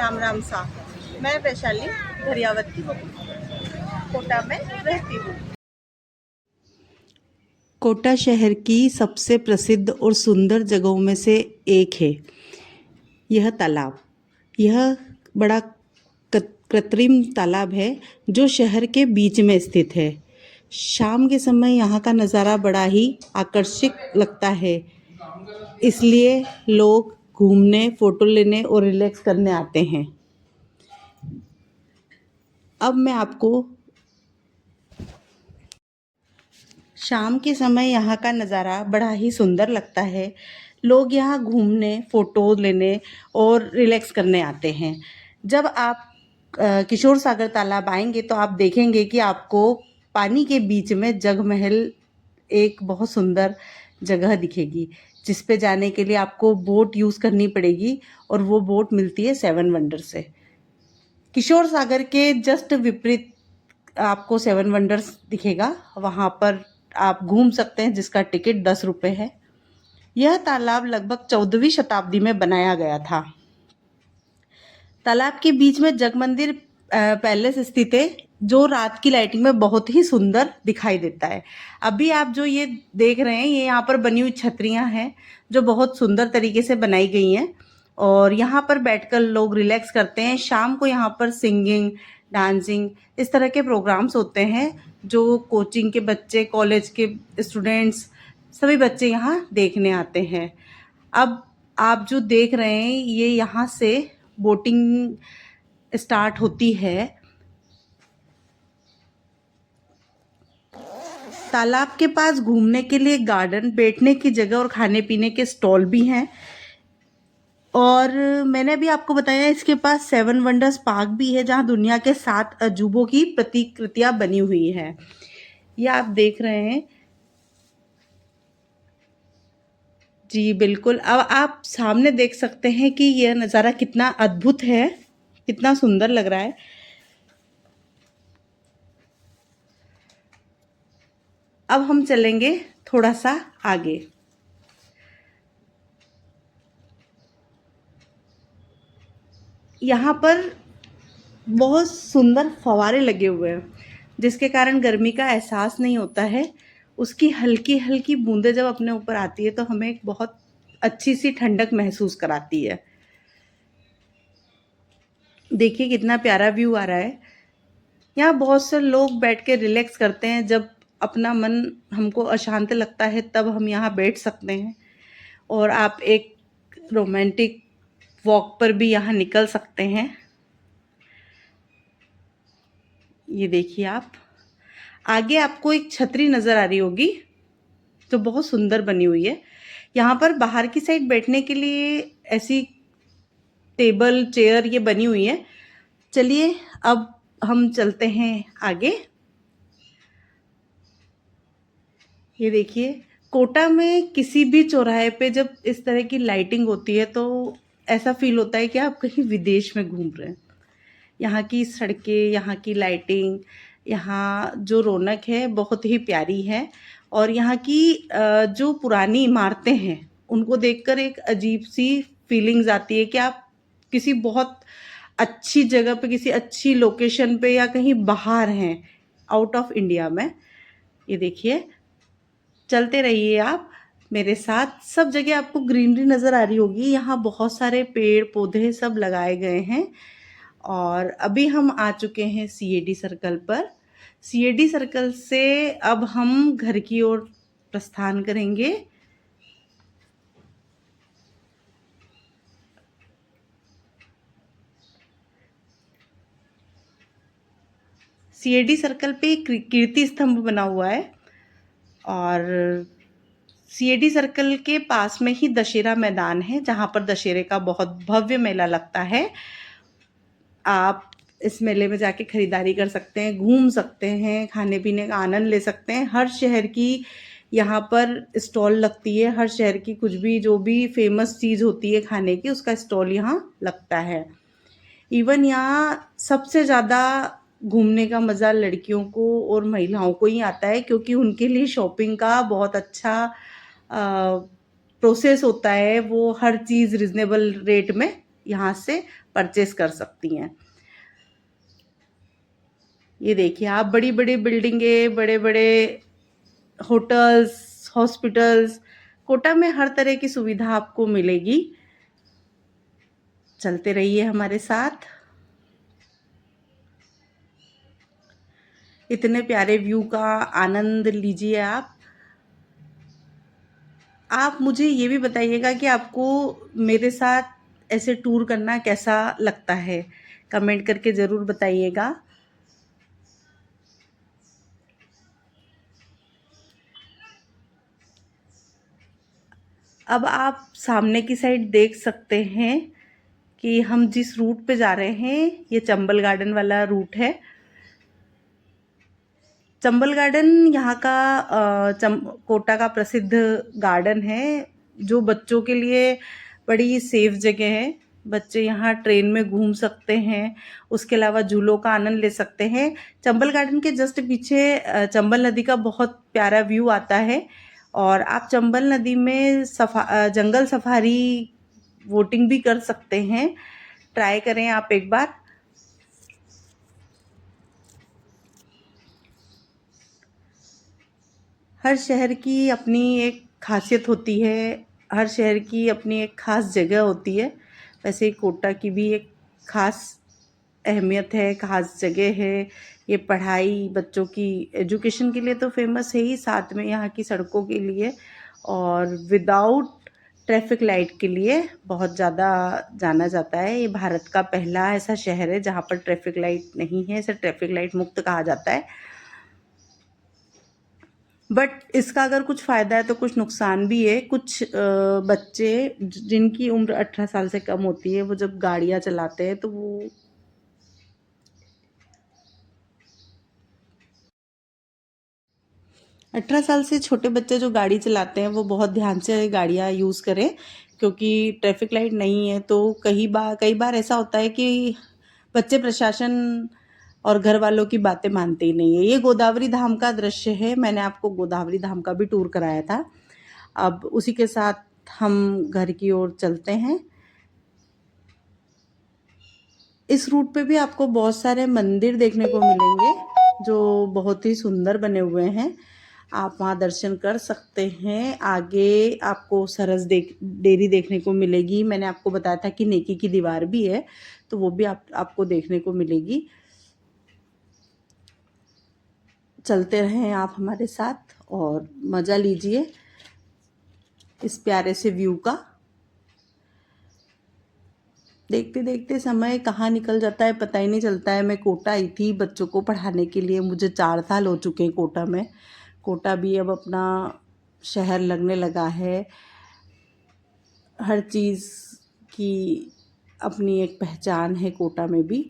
राम राम सा। मैं वैशाली धरियावत की हूँ, कोटा में रहती हूँ। कोटा शहर की सबसे प्रसिद्ध और सुंदर जगहों में से एक है यह तालाब। यह बड़ा कृत्रिम तालाब है जो शहर के बीच में स्थित है। शाम के समय यहाँ का नज़ारा बड़ा ही आकर्षक लगता है, इसलिए लोग घूमने, फ़ोटो लेने और रिलैक्स करने आते हैं। अब मैं आपको शाम के समय यहाँ का नज़ारा बड़ा ही सुंदर लगता है। लोग यहाँ घूमने, फ़ोटो लेने और रिलैक्स करने आते हैं। जब आप किशोर सागर तालाब आएंगे तो आप देखेंगे कि आपको पानी के बीच में जगमहल एक बहुत सुंदर जगह दिखेगी, जिस पे जाने के लिए आपको बोट यूज़ करनी पड़ेगी और वो बोट मिलती है 7 वंडर से। किशोर सागर के जस्ट विपरीत आपको 7 वंडर्स दिखेगा, वहाँ पर आप घूम सकते हैं, जिसका टिकट 10 रुपये है। यह तालाब लगभग 14वीं शताब्दी में बनाया गया था। तालाब के बीच में जगमंदिर पैलेस स्थित है, जो रात की लाइटिंग में बहुत ही सुंदर दिखाई देता है। अभी आप जो ये देख रहे हैं, ये यहाँ पर बनी हुई छतरियाँ हैं जो बहुत सुंदर तरीके से बनाई गई हैं और यहाँ पर बैठकर लोग रिलैक्स करते हैं। शाम को यहाँ पर सिंगिंग, डांसिंग, इस तरह के प्रोग्राम्स होते हैं जो कोचिंग के बच्चे, कॉलेज के स्टूडेंट्स, सभी बच्चे यहाँ देखने आते हैं। अब आप जो देख रहे हैं, ये यहाँ से बोटिंग स्टार्ट होती है। तालाब के पास घूमने के लिए गार्डन, बैठने की जगह और खाने पीने के स्टॉल भी हैं। और मैंने अभी आपको बताया इसके पास 7 वंडर्स पार्क भी है, जहाँ दुनिया के 7 अजूबों की प्रतिकृतियां बनी हुई हैं। ये आप देख रहे हैं जी, बिल्कुल। अब आप सामने देख सकते हैं कि यह नज़ारा कितना अद्भुत है, कितना सुंदर लग रहा है। अब हम चलेंगे थोड़ा सा आगे। यहाँ पर बहुत सुंदर फव्वारे लगे हुए हैं, जिसके कारण गर्मी का एहसास नहीं होता है। उसकी हल्की हल्की बूंदें जब अपने ऊपर आती है तो हमें एक बहुत अच्छी सी ठंडक महसूस कराती है। देखिए कितना प्यारा व्यू आ रहा है। यहाँ बहुत से लोग बैठ के रिलैक्स करते हैं। जब अपना मन हमको अशांत लगता है तब हम यहाँ बैठ सकते हैं और आप एक रोमांटिक वॉक पर भी यहाँ निकल सकते हैं। ये देखिए, आप आगे आपको एक छतरी नज़र आ रही होगी जो बहुत सुंदर बनी हुई है। यहाँ पर बाहर की साइड बैठने के लिए ऐसी टेबल, चेयर ये बनी हुई है। चलिए अब हम चलते हैं आगे। ये देखिए, कोटा में किसी भी चौराहे पे जब इस तरह की लाइटिंग होती है तो ऐसा फील होता है कि आप कहीं विदेश में घूम रहे हैं। यहाँ की सड़कें, यहाँ की लाइटिंग, यहाँ जो रौनक है बहुत ही प्यारी है। और यहाँ की जो पुरानी इमारतें हैं उनको देखकर एक अजीब सी फीलिंग्स आती है कि आप किसी बहुत अच्छी जगह पे, किसी अच्छी लोकेशन पे या कहीं बाहर हैं, आउट ऑफ इंडिया में। ये देखिए, चलते रहिए आप मेरे साथ। सब जगह आपको ग्रीनरी नज़र आ रही होगी। यहाँ बहुत सारे पेड़ पौधे सब लगाए गए हैं। और अभी हम आ चुके हैं सीएडी सर्कल पर। सीएडी सर्कल से अब हम घर की ओर प्रस्थान करेंगे। सीएडी सर्कल पे एक कीर्ति स्तंभ बना हुआ है और सीएडी सर्कल के पास में ही दशहरा मैदान है, जहाँ पर दशहरे का बहुत भव्य मेला लगता है। आप इस मेले में जाके खरीदारी कर सकते हैं, घूम सकते हैं, खाने पीने का आनंद ले सकते हैं। हर शहर की यहाँ पर स्टॉल लगती है। हर शहर की कुछ भी, जो भी फेमस चीज़ होती है खाने की, उसका स्टॉल यहाँ लगता है। इवन यहाँ सबसे ज़्यादा घूमने का मज़ा लड़कियों को और महिलाओं को ही आता है, क्योंकि उनके लिए शॉपिंग का बहुत अच्छा प्रोसेस होता है। वो हर चीज़ रिजनेबल रेट में यहाँ से परचेस कर सकती हैं। ये देखिए आप, बड़ी बड़ी बिल्डिंगें, बड़े बड़े होटल्स, हॉस्पिटल्स, कोटा में हर तरह की सुविधा आपको मिलेगी। चलते रहिए हमारे साथ। इतने प्यारे व्यू का आनंद लीजिए आप। आप मुझे ये भी बताइएगा कि आपको मेरे साथ ऐसे टूर करना कैसा लगता है, कमेंट करके ज़रूर बताइएगा। अब आप सामने की साइड देख सकते हैं कि हम जिस रूट पे जा रहे हैं ये चंबल गार्डन वाला रूट है। चंबल गार्डन यहाँ का कोटा का प्रसिद्ध गार्डन है, जो बच्चों के लिए बड़ी सेफ जगह है। बच्चे यहाँ ट्रेन में घूम सकते हैं, उसके अलावा झूलों का आनंद ले सकते हैं। चंबल गार्डन के जस्ट पीछे चंबल नदी का बहुत प्यारा व्यू आता है, और आप चंबल नदी में जंगल सफारी बोटिंग भी कर सकते हैं। ट्राई करें आप एक बार। हर शहर की अपनी एक खासियत होती है, हर शहर की अपनी एक ख़ास जगह होती है। वैसे कोटा की भी एक ख़ास अहमियत है, ख़ास जगह है। ये पढ़ाई, बच्चों की एजुकेशन के लिए तो फेमस है ही, साथ में यहाँ की सड़कों के लिए और विदाउट ट्रैफिक लाइट के लिए बहुत ज़्यादा जाना जाता है। ये भारत का पहला ऐसा शहर है जहाँ पर ट्रैफिक लाइट नहीं है, इसे ट्रैफिक लाइट मुक्त कहा जाता है। बट इसका अगर कुछ फ़ायदा है तो कुछ नुकसान भी है। कुछ बच्चे जिनकी उम्र 18 साल से कम होती है, वो जब गाड़ियाँ चलाते हैं तो वो 18 साल से छोटे बच्चे जो गाड़ी चलाते हैं वो बहुत ध्यान से गाड़ियाँ यूज़ करें, क्योंकि ट्रैफिक लाइट नहीं है तो कई बार ऐसा होता है कि बच्चे प्रशासन और घर वालों की बातें मानते ही नहीं है। ये गोदावरी धाम का दृश्य है, मैंने आपको गोदावरी धाम का भी टूर कराया था। अब उसी के साथ हम घर की ओर चलते हैं। इस रूट पे भी आपको बहुत सारे मंदिर देखने को मिलेंगे जो बहुत ही सुंदर बने हुए हैं। आप वहाँ दर्शन कर सकते हैं। आगे आपको सरस डेयरी देखने को मिलेगी। मैंने आपको बताया था कि नेकी की दीवार भी है, तो वो भी आपको देखने को मिलेगी। चलते रहें आप हमारे साथ और मज़ा लीजिए इस प्यारे से व्यू का। देखते देखते समय कहाँ निकल जाता है पता ही नहीं चलता है। मैं कोटा आई थी बच्चों को पढ़ाने के लिए, मुझे 4 साल हो चुके हैं कोटा में। कोटा भी अब अपना शहर लगने लगा है। हर चीज़ की अपनी एक पहचान है कोटा में भी।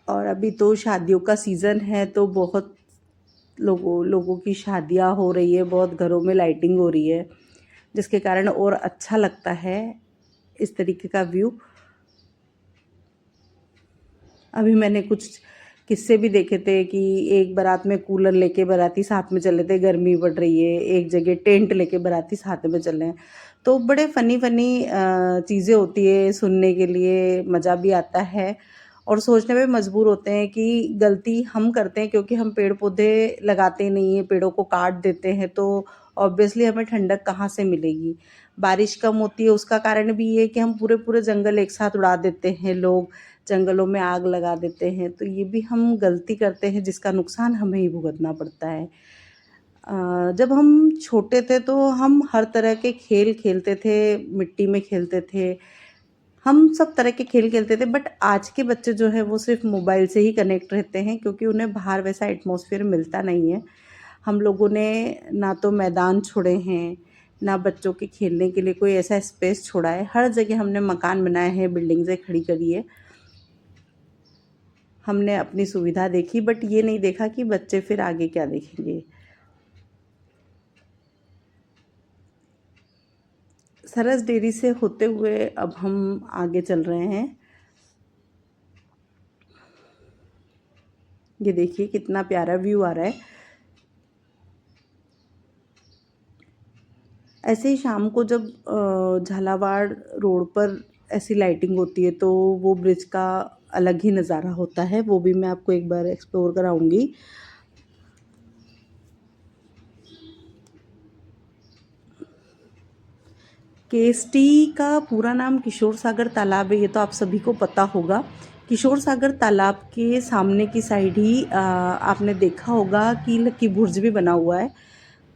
और अभी तो शादियों का सीज़न है, तो बहुत लोगों की शादियां हो रही है, बहुत घरों में लाइटिंग हो रही है, जिसके कारण और अच्छा लगता है इस तरीके का व्यू। अभी मैंने कुछ किस्से भी देखे थे कि एक बारात में कूलर लेके बाराती साथ में चले थे, गर्मी पड़ रही है, एक जगह टेंट लेके बाराती साथ में चले हैं। तो बड़े फ़नी फ़नी चीज़ें होती है, सुनने के लिए मज़ा भी आता है और सोचने में मजबूर होते हैं कि गलती हम करते हैं, क्योंकि हम पेड़ पौधे लगाते नहीं हैं, पेड़ों को काट देते हैं, तो ऑब्वियसली हमें ठंडक कहाँ से मिलेगी। बारिश कम होती है, उसका कारण भी ये है कि हम पूरे पूरे जंगल एक साथ उड़ा देते हैं, लोग जंगलों में आग लगा देते हैं, तो ये भी हम गलती करते हैं जिसका नुकसान हमें ही भुगतना पड़ता है। जब हम छोटे थे तो हम हर तरह के खेल खेलते थे, मिट्टी में खेलते थे, हम सब तरह के खेल खेलते थे। बट आज के बच्चे जो है वो सिर्फ मोबाइल से ही कनेक्ट रहते हैं, क्योंकि उन्हें बाहर वैसा एटमॉस्फेयर मिलता नहीं है। हम लोगों ने ना तो मैदान छोड़े हैं, ना बच्चों के खेलने के लिए कोई ऐसा स्पेस छोड़ा है। हर जगह हमने मकान बनाए हैं, बिल्डिंग्सें खड़ी करी है। हमने अपनी सुविधा देखी, बट ये नहीं देखा कि बच्चे फिर आगे क्या देखेंगे। सरस डेयरी से होते हुए अब हम आगे चल रहे हैं। ये देखिए कितना प्यारा व्यू आ रहा है। ऐसे ही शाम को जब झालावाड़ रोड पर ऐसी लाइटिंग होती है तो वो ब्रिज का अलग ही नज़ारा होता है, वो भी मैं आपको एक बार एक्सप्लोर कराऊंगी। केएसटी का पूरा नाम किशोर सागर तालाब है, ये तो आप सभी को पता होगा। किशोर सागर तालाब के सामने की साइड ही आपने देखा होगा कि लक्की बुर्ज भी बना हुआ है,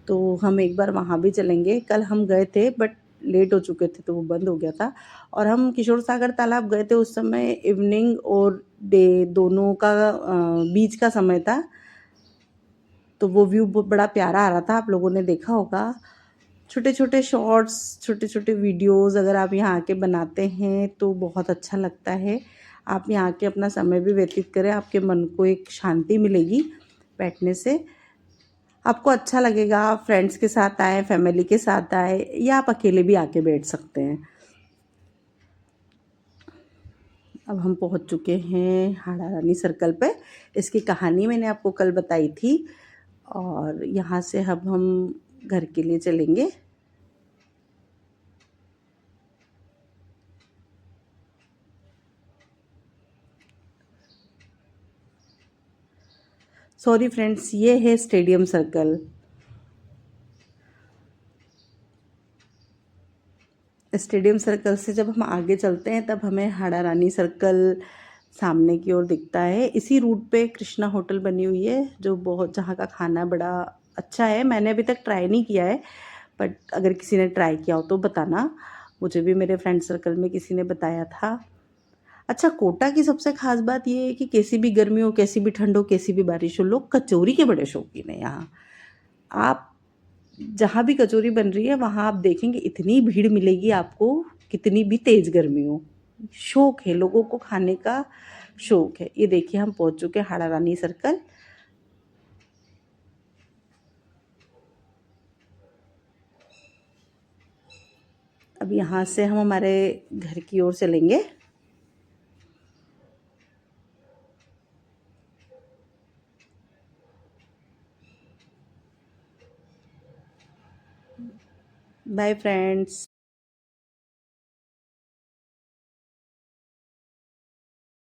तो हम एक बार वहाँ भी चलेंगे। कल हम गए थे बट लेट हो चुके थे तो वो बंद हो गया था। और हम किशोर सागर तालाब गए थे उस समय इवनिंग और डे दोनों का बीच का समय था, तो वो व्यू बड़ा प्यारा आ रहा था, आप लोगों ने देखा होगा। छोटे छोटे शॉर्ट्स, छोटे छोटे वीडियोज़ अगर आप यहाँ आके बनाते हैं तो बहुत अच्छा लगता है। आप यहाँ आके अपना समय भी व्यतीत करें, आपके मन को एक शांति मिलेगी बैठने से, आपको अच्छा लगेगा। आप फ्रेंड्स के साथ आए, फैमिली के साथ आए, या आप अकेले भी आके बैठ सकते हैं। अब हम पहुंच चुके हैं हाड़ा रानी सर्कल पे। इसकी कहानी मैंने आपको कल बताई थी और यहाँ से अब हम घर के लिए चलेंगे। सॉरी फ्रेंड्स, ये है स्टेडियम सर्कल। स्टेडियम सर्कल से जब हम आगे चलते हैं तब हमें हाड़ा रानी सर्कल सामने की ओर दिखता है। इसी रूट पे कृष्णा होटल बनी हुई है जो बहुत, जहाँ का खाना बड़ा अच्छा है। मैंने अभी तक ट्राई नहीं किया है, बट अगर किसी ने ट्राई किया हो तो बताना। मुझे भी मेरे फ्रेंड सर्कल में किसी ने बताया था। अच्छा, कोटा की सबसे खास बात ये है कि कैसी भी गर्मी हो, कैसी भी ठंड हो, कैसी भी बारिश हो, लोग कचौरी के बड़े शौकीन हैं यहाँ। आप जहाँ भी कचौरी बन रही है वहाँ आप देखेंगे इतनी भीड़ मिलेगी आपको, कितनी भी तेज गर्मी हो। शौक है लोगों को खाने का, शौक है। ये देखिए हम पहुँच चुके हैं हाड़ा रानी सर्कल। अब यहाँ से हम हमारे घर की ओर चलेंगे। Bye friends.